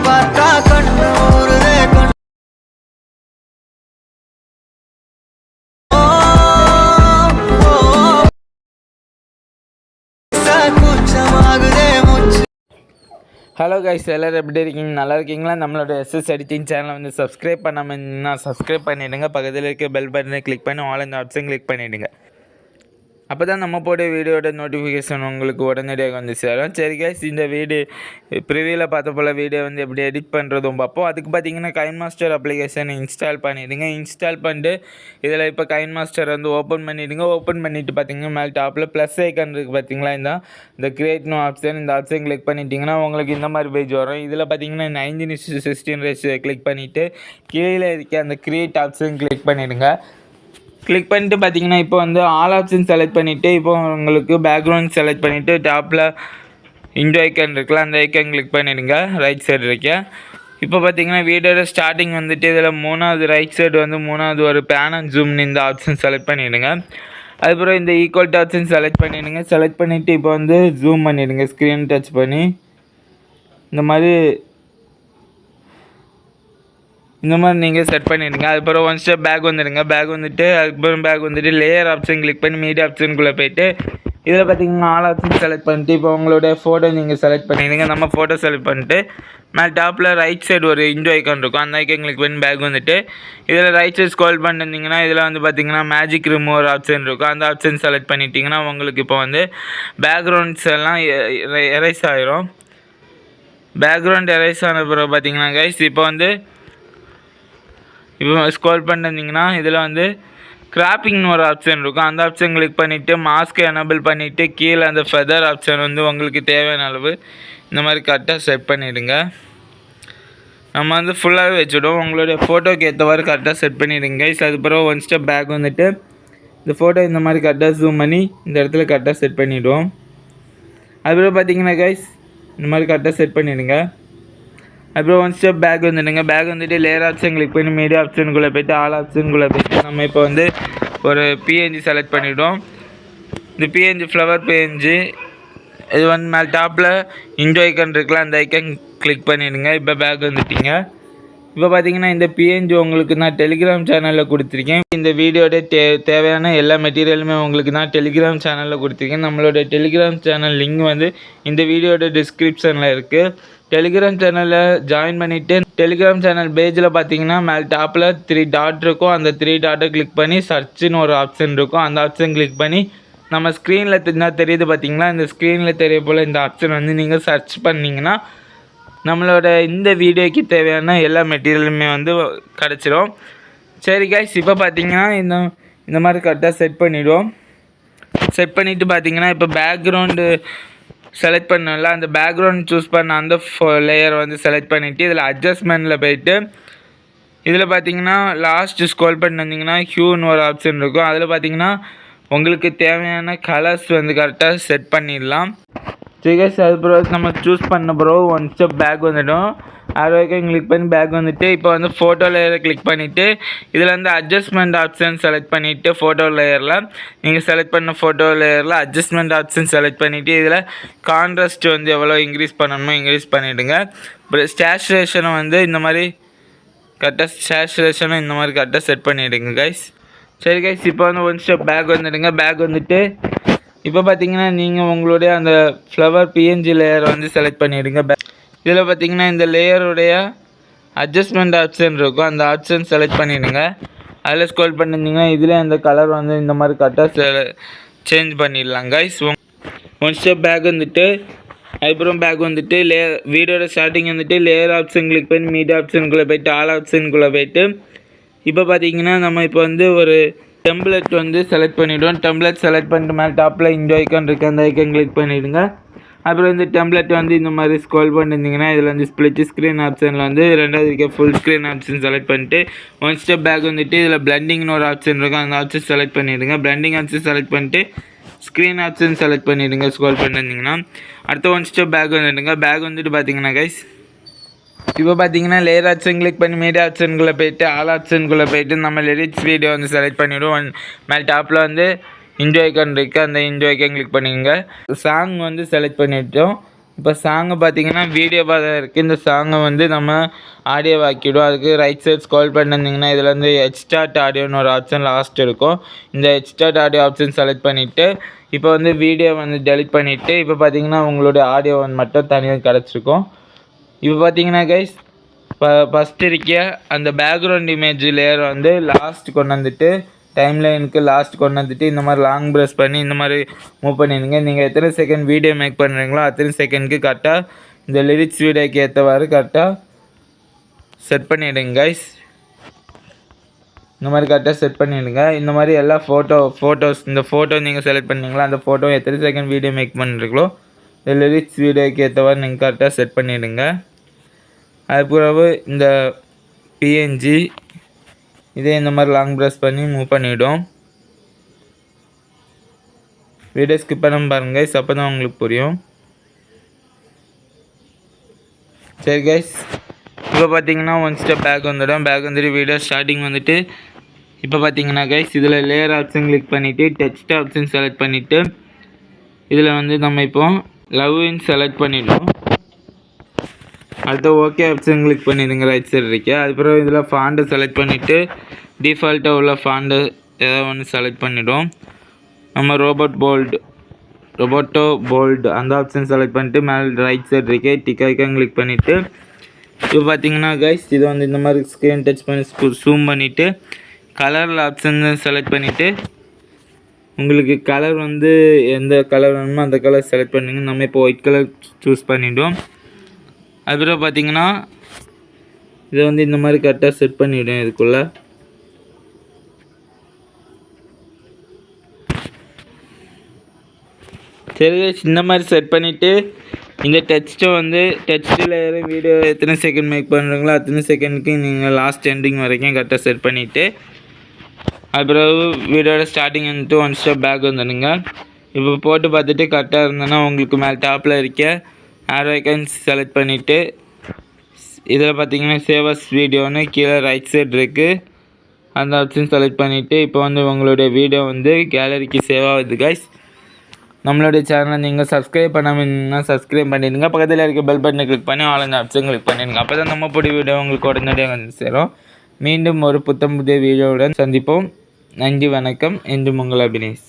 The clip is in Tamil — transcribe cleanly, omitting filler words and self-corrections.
பார்த்தா கண்ணூருதே கூச்சமாகுதே மூச்சு. ஹலோ கைஸ், எல்லோரும் எப்படி இருக்கீங்க? நல்லா இருக்கீங்களா? நம்மளோட எஸ்எஸ் எடிட்டிங் சேனலை வந்து சப்ஸ்கிரைப் பண்ணாமல் இருந்தீங்கன்னா சப்ஸ்கிரைப் பண்ணிவிடுங்க. பக்கத்தில் இருக்க பெல் பட்டனை கிளிக் பண்ணி ஆல் இந்த ஆப்ஷன் கிளிக் பண்ணிவிடுங்க. அப்போ தான் நம்ம போட வீடியோட நோட்டிஃபிகேஷன் உங்களுக்கு உடனடியாக வந்து சேரும். சரி கைஸ், இந்த வீடியோ ப்ரிவியூவில் பார்த்த போல் வீடியோ வந்து எப்படி எடிட் பண்ணுறதும் பார்ப்போம். அதுக்கு பார்த்தீங்கன்னா கைன்மாஸ்டர் அப்ளிகேஷன் இன்ஸ்டால் பண்ணிவிடுங்க. இன்ஸ்டால் பண்ணிட்டு இதில் இப்போ கைன்மாஸ்டர் வந்து ஓப்பன் பண்ணிவிடுங்க. ஓப்பன் பண்ணிவிட்டு பார்த்தீங்கன்னா மேலே டாப்பில் ப்ளஸ் ஐக்கான் இருக்குது பார்த்தீங்களா, இந்த கிரியேட் நியூ ஆப்ஷன், இந்த ஆப்ஷன் கிளிக் பண்ணிட்டீங்கன்னா உங்களுக்கு இந்த மாதிரி பேஜ் வரும். இதில் பார்த்தீங்கன்னா 19:16 ரேஷியோ கிளிக் பண்ணிவிட்டு கீழே இருக்க அந்த கிரியேட் ஆப்ஷன் கிளிக் பண்ணிவிடுங்க. கிளிக் பண்ணிட்டு பார்த்தீங்கன்னா இப்போ வந்து ஆல் ஆப்ஷன் செலக்ட் பண்ணிவிட்டு இப்போ உங்களுக்கு பேக்ரவுண்ட் செலக்ட் பண்ணிவிட்டு டாப்பில் இண்டோ ஐக்கான் இருக்குல்ல, அந்த ஐக்கான் கிளிக் பண்ணிவிடுங்க ரைட் சைடு இருக்க. இப்போ பார்த்தீங்கன்னா வீடியோட ஸ்டார்டிங் வந்துட்டு இதில் மூணாவது ரைட் சைடு வந்து மூணாவது ஒரு பேன் அண்ட் ஜூம்னு இந்த ஆப்ஷன் செலக்ட் பண்ணிவிடுங்க. அதுக்கப்புறம் இந்த ஈக்குவல் டு ஆப்ஷன் செலக்ட் பண்ணிவிடுங்க. செலக்ட் பண்ணிவிட்டு இப்போ வந்து ஜூம் பண்ணிவிடுங்க. ஸ்க்ரீன் டச் பண்ணி இந்த மாதிரி நீங்கள் செட் பண்ணிவிடுங்க. அதுக்கப்புறம் ஒன் ஸ்டெப் பேக் வந்துடுங்க. அதுக்கப்புறம் பேக் வந்துட்டு லேயர் ஆப்ஷன் கிளிக் பண்ணி மீடியா ஆப்ஷனுக்குள்ளே போய்ட்டு இதில் பார்த்தீங்கன்னா ஆல் ஆப்ஷன் செலக்ட் பண்ணிட்டு இப்போ உங்களுடைய ஃபோட்டோ நீங்கள் செலக்ட் பண்ணிடுங்க. நம்ம ஃபோட்டோ செலக்ட் பண்ணிட்டு மேலே டாப்பில் ரைட் சைடு ஒரு இண்டோ ஐக்கான் இருக்கும், அந்த ஐக்கான் கிளிக் பண்ணி பேக் வந்துட்டு இதில் ரைட் சைடு ஸ்க்ரோல் பண்ணிருந்தீங்கன்னா இதில் வந்து பார்த்தீங்கன்னா மேஜிக் ரிமூவர் ஆப்ஷன் இருக்கும், அந்த ஆப்ஷன் செலக்ட் பண்ணிட்டீங்கன்னா உங்களுக்கு இப்போ வந்து பேக்ரவுண்ட்ஸ் எல்லாம் எரேஸ் ஆகிரும். பேக்ரவுண்ட் எரேஸ் ஆன பிறகு பார்த்தீங்கன்னா கைஸ் இப்போ ஸ்க்ரோல் பண்ணிருந்தீங்கன்னா இதில் வந்து கிராப்பிங்னு ஒரு ஆப்ஷன் இருக்கும், அந்த ஆப்ஷன் கிளிக் பண்ணிவிட்டு மாஸ்க்கை எனபிள் பண்ணிவிட்டு கீழே அந்த ஃபெதர் ஆப்ஷன் வந்து உங்களுக்கு தேவையான அளவு இந்த மாதிரி கரெக்டாக செட் பண்ணிவிடுங்க. நம்ம வந்து ஃபுல்லாகவே வச்சுடுவோம். உங்களுடைய ஃபோட்டோக்கு ஏற்றவாறு கரெக்டாக செட் பண்ணிவிடுங்க. அதுக்கப்புறம் ஒன் ஸ்டெப் பேக் வந்துட்டு இந்த ஃபோட்டோ இந்த மாதிரி கரெக்டாக ஜூம் பண்ணி இந்த இடத்துல கரெக்டாக செட் பண்ணிவிடுவோம். அதுக்கப்புறம் பார்த்தீங்கன்னா கைஸ் இந்த மாதிரி கரெக்டாக செட் பண்ணிவிடுங்க. அப்புறம் ஒன் ஸ்டெப் பேக் வந்துட்டு லேயர் ஆப்ஷன் கிளிக் பண்ணி மீடியா ஆப்ஷனுக்குள்ளே போய்ட்டு ஆல் ஆப்ஷனுக்குள்ளே போய்ட்டு நம்ம இப்போ வந்து ஒரு பிஎன்ஜி செலக்ட் பண்ணிவிடுவோம். இந்த பிஎன்ஜி ஃப்ளவர் பிஎன்ஜி இது வந்து மேலே டாப்பில் இண்டோ ஐக்கான் இருக்குல்ல, அந்த ஐக்கான் கிளிக் பண்ணிவிடுங்க. இப்போ பேக் வந்துட்டீங்க. இப்போ பார்த்தீங்கன்னா இந்த பிஎன்ஜி உங்களுக்கு நான் டெலிகிராம் சேனலில் கொடுத்துருக்கேன். இந்த வீடியோட தேவையான எல்லா மெட்டீரியலுமே உங்களுக்கு நான் டெலிகிராம் சேனலில் கொடுத்துருக்கேன். நம்மளோட டெலிகிராம் சேனல் லிங்க் வந்து இந்த வீடியோட டிஸ்கிரிப்ஷனில் இருக்குது. டெலிகிராம் சேனலில் ஜாயின் பண்ணிவிட்டு டெலிகிராம் சேனல் பேஜில் பார்த்தீங்கன்னா மேலே டாப்பில் 3 டாட் இருக்கும், அந்த 3 டாட்டை கிளிக் பண்ணி சர்ச்சுன்னு ஒரு ஆப்ஷன் இருக்கும், அந்த ஆப்ஷன் கிளிக் பண்ணி நம்ம ஸ்க்ரீனில் தெரியுது பார்த்தீங்களா, இந்த ஸ்க்ரீனில் தெரிய போல் இந்த ஆப்ஷன் வந்து நீங்கள் சர்ச் பண்ணிங்கன்னா நம்மளோட இந்த வீடியோக்கு தேவையான எல்லா மெட்டீரியலுமே வந்து கிடச்சிரும். சரி கைஸ், இப்போ பார்த்தீங்கன்னா இந்த மாதிரி கரெக்டாக செட் பண்ணிவிடுவோம். செட் பண்ணிவிட்டு பார்த்தீங்கன்னா இப்போ பேக்ரவுண்டு செலக்ட் பண்ணல, அந்த பேக்ரவுண்ட் சூஸ் பண்ண அந்த லேயர் வந்து செலக்ட் பண்ணிவிட்டு இதில் அட்ஜஸ்ட்மெண்ட்டில் போய்ட்டு இதில் பார்த்தீங்கன்னா லாஸ்ட்டு ஸ்க்ரோல் பண்ணி வந்தீங்கன்னா ஹியூன்னு ஒரு ஆப்ஷன் இருக்கும், அதில் பார்த்தீங்கன்னா உங்களுக்கு தேவையான கலர்ஸ் வந்து கரெக்டாக செட் பண்ணிடலாம். சரி கைஸ், அதுக்கப்புறம் நம்ம சூஸ் பண்ண பிறகு ஒன் ஸ்டெப் பேக் வந்துவிடும். அது வரைக்கும் கிளிக் பண்ணி பேக் வந்துட்டு இப்போ வந்து ஃபோட்டோ லேயரை கிளிக் பண்ணிவிட்டு இதில் வந்து அட்ஜஸ்ட்மெண்ட் ஆப்ஷன் செலக்ட் பண்ணிவிட்டு ஃபோட்டோ லேயரில் நீங்கள் செலக்ட் பண்ண ஃபோட்டோ லேயரில் அட்ஜஸ்ட்மெண்ட் ஆப்ஷன் செலக்ட் பண்ணிவிட்டு இதில் கான்ட்ராஸ்ட் வந்து எவ்வளோ இன்க்ரீஸ் பண்ணணுமோ இன்க்ரீஸ் பண்ணிவிடுங்க. அப்புறம் சேச்சுரேஷனை வந்து இந்த மாதிரி கரெக்டாக சேச்சுரேஷனும் இந்த மாதிரி கரெக்டாக செட் பண்ணிவிடுங்க கைஸ். சரி கைஸ், இப்போ வந்து ஒன் ஸ்டெப் பேக் வந்துடுங்க. பேக் வந்துட்டு இப்போ பார்த்தீங்கன்னா நீங்கள் உங்களுடைய அந்த ஃப்ளவர் பிஎன்ஜி லேயரை வந்து செலக்ட் பண்ணிவிடுங்க. இதில் பார்த்தீங்கன்னா இந்த லேயருடைய அட்ஜஸ்ட்மெண்ட் ஆப்ஷன் இருக்கும், அந்த ஆப்ஷன் செலக்ட் பண்ணிவிடுங்க. அதில் ஸ்க்ரோல் பண்ணியிருந்தீங்கன்னா இதில் அந்த கலர் வந்து இந்த மாதிரி கரெக்டாக சேஞ்ச் பண்ணிடலாம் கைஸ். ஒன் ஸ்டெப் பேக் வந்துட்டு அதுக்கப்புறம் பேக் வந்துட்டு வீடியோட ஸ்டார்டிங் வந்துட்டு லேயர் ஆப்ஷன் கிளிக் பண்ணி மீடியா ஆப்ஷனுக்குள்ளே போய்ட்டு ஆல் ஆப்ஷனுக்குள்ளே போய்ட்டு இப்போ பார்த்தீங்கன்னா நம்ம இப்போ வந்து ஒரு டெம்ப்ளேட் வந்து செலக்ட் பண்ணிவிடுவோம். டெம்ப்ளேட் செலக்ட் பண்ணிட்டு மேலே டாப்பில் இந்த ஐக்கான் இருக்குது, அந்த ஐக்கான் கிளிக் பண்ணிவிடுங்க. அப்புறம் இந்த டெம்ப்ளேட் வந்து இந்த மாதிரி ஸ்க்ரோல் பண்ணியிருந்தீங்கன்னா இதில் வந்து ஸ்ப்ளிட் ஸ்க்ரீன் ஆப்ஷனில் வந்து ரெண்டாவது இருக்க ஃபுல் ஸ்க்ரீன் ஆப்ஷன் செலக்ட் பண்ணிட்டு ஒன் ஸ்டெப் பேக் வந்துட்டு இதில் பிளண்டிங்னு ஒரு ஆப்ஷன் இருக்கும், அந்த ஆப்ஷன் செலக்ட் பண்ணிவிடுங்க. பிளண்டிங் ஆப்ஷன் செலக்ட் பண்ணிட்டு ஸ்க்ரீன் ஆப்ஷன் செலக்ட் பண்ணிவிடுங்க. ஸ்க்ரோல் பண்ணியிருந்தீங்கன்னா அடுத்த ஒன் ஸ்டெப் பேக் வந்துடுங்க. பேக் வந்துட்டு பார்த்தீங்கன்னா கைஸ் இப்போ பார்த்தீங்கன்னா லேயர் ஆப்ஷன் கிளிக் பண்ணி மீடியா ஆப்ஷனுக்குள்ளே போய்ட்டு ஆல் ஆப்ஷனுக்குள்ளே போய்ட்டு நம்ம லிரிக்ஸ் வீடியோ வந்து செலக்ட் பண்ணிவிடுவோம். மேலே டாப்பில் வந்து இண்டோ ஐக்கான் இருக்குது, அந்த இண்டோ ஐக்கான் கிளிக் பண்ணிக்கோங்க. சாங் வந்து செலக்ட் பண்ணிவிட்டோம். இப்போ சாங்கு பார்த்தீங்கன்னா வீடியோவாக தான் இருக்குது. இந்த சாங்கை வந்து நம்ம ஆடியோ ஆக்கிவிடும். அதுக்கு ரைட் சைட் ஸ்க்ரோல் பண்ணியிருந்தீங்கன்னா இதில் வந்து எக்ஸ்டார்ட் ஆடியோன்னு ஒரு ஆப்ஷன் லாஸ்ட் இருக்கும். இந்த எக்ஸ்டார்ட் ஆடியோ ஆப்ஷன் செலக்ட் பண்ணிவிட்டு இப்போ வந்து வீடியோ வந்து டெலிட் பண்ணிவிட்டு இப்போ பார்த்தீங்கன்னா உங்களுடைய ஆடியோ வந்து மட்டும் தனியாக கிடச்சிருக்கும். இப்போ பார்த்தீங்கன்னா கைஸ் ஃபஸ்ட்டு இருக்க அந்த பேக்ரவுண்ட் இமேஜ் லேயர் வந்து லாஸ்ட் கொண்டு வந்துட்டு டைம்லைனுக்கு லாஸ்ட் கொண்டு வந்துட்டு இந்த மாதிரி லாங் ப்ரெஸ் பண்ணி இந்த மாதிரி மூவ் பண்ணிடுங்க. நீங்கள் எத்தனை செகண்ட் வீடியோ மேக் பண்ணுறீங்களோ அத்தனை செகண்டுக்கு கரெக்டாக இந்த லிரிக்ஸ் வீடியோக்கு ஏற்றவாறு கரெக்டாக செட் பண்ணிவிடுங்க கைஸ். இந்த மாதிரி கரெக்டாக செட் பண்ணிவிடுங்க. இந்த மாதிரி எல்லா ஃபோட்டோஸ் இந்த ஃபோட்டோ நீங்கள் செலக்ட் பண்ணீங்களா அந்த ஃபோட்டோ எத்தனை செகண்ட் வீடியோ மேக் பண்ணுறீங்களோ இந்த லிரிக்ஸ் வீடியோக்கு ஏற்றவாறு நீங்கள் கரெக்டாக செட் பண்ணிவிடுங்க. அது பிறகு இந்த பிஎன்ஜி இதே இந்த மாதிரி லாங் ப்ரெஸ் பண்ணி மூவ் பண்ணிவிடும். வீடியோ ஸ்கிப் பண்ண பாருங்க கைஸ், அப்போ தான் உங்களுக்கு புரியும். சரி கைஸ், இப்போ பார்த்தீங்கன்னா ஒன் ஸ்டெப் பேக் வந்துட்டு வீடியோ ஸ்டார்டிங் வந்துட்டு இப்போ பார்த்தீங்கன்னா கைஸ் இதில் லேயர் ஆப்ஷன் கிளிக் பண்ணிவிட்டு டெக்ஸ்ட் ஆப்ஷன் செலக்ட் பண்ணிவிட்டு இதில் வந்து நம்ம இப்போ லவ்னு செலக்ட் பண்ணிவிடுவோம். அடுத்து ஓகே ஆப்ஷன் கிளிக் பண்ணிடுங்க ரைட் சைடு இருக்கு. அதுக்கப்புறம் இதில் ஃபாண்ட்டை செலக்ட் பண்ணிவிட்டு டிஃபால்ட்டாக உள்ள ஃபாண்ட்டு ஏதாவது ஒன்று செலக்ட் பண்ணிவிடும். நம்ம ரொபோட்டோ போல்டு அந்த ஆப்ஷன் செலக்ட் பண்ணிட்டு மேலே ரைட் சைடு இருக்கே டிக் ஐக்கான் கிளிக் பண்ணிவிட்டு இப்போ பார்த்தீங்கன்னா கைஸ் இது வந்து இந்த மாதிரி ஸ்க்ரீன் டச் பண்ணி ஜூம் பண்ணிவிட்டு கலரில் ஆப்ஷன் செலக்ட் பண்ணிவிட்டு உங்களுக்கு கலர் வந்து எந்த கலர் வேணுமோ அந்த கலர் செலக்ட் பண்ணிங்க. நம்ம இப்போ ஒயிட் கலர் சூஸ் பண்ணிவிடும். அதுக்கப்புறம் பார்த்தீங்கன்னா இதை வந்து இந்த மாதிரி கரெக்டாக செட் பண்ணிவிடும். இதுக்குள்ளே சரி இந்த மாதிரி செட் பண்ணிவிட்டு இந்த டெக்ஸ்ட்டை வந்து டெக்ஸ்ட்டில் வீடியோ எத்தனை செகண்ட் மேக் பண்ணுறீங்களோ அத்தனை செகண்டுக்கு நீங்கள் லாஸ்ட் எண்டிங் வரைக்கும் கரெக்டாக செட் பண்ணிவிட்டு அதுக்கப்புறம் வீடியோட ஸ்டார்டிங் வந்துட்டு ஒன் ஸ்டெப் பேக் வந்துடுங்க. இப்போ போட்டு பார்த்துட்டு கரெக்டாக இருந்ததுன்னா உங்களுக்கு மேலே டாப்பில் இருக்க ஆரோ ஐக்கான்ஸ் செலக்ட் பண்ணிவிட்டு இதில் பார்த்தீங்கன்னா சேவஸ் வீடியோன்னு கீழே ரைட் சைடு இருக்குது அந்த ஆப்ஷன் செலக்ட் பண்ணிவிட்டு இப்போ வந்து உங்களுடைய வீடியோ வந்து கேலரிக்கு சேவ் ஆகுது கைஸ். நம்மளுடைய சேனலை நீங்கள் சப்ஸ்கிரைப் பண்ணாமல் இருந்தீங்கன்னா சப்ஸ்கிரைப் பண்ணிடுங்க. பக்கத்தில் இருக்க பெல் பட்டனை கிளிக் பண்ணி ஆல் அந்த ஆப்ஷன் கிளிக் பண்ணிடுங்க. அப்போ தான் நம்ம புதிய வீடியோ உங்களுக்கு உடனடியாக வந்து சேரும். மீண்டும் ஒரு புதிய வீடியோவுடன் சந்திப்போம். நன்றி, வணக்கம். என்று உங்கள் அபினேஷ்.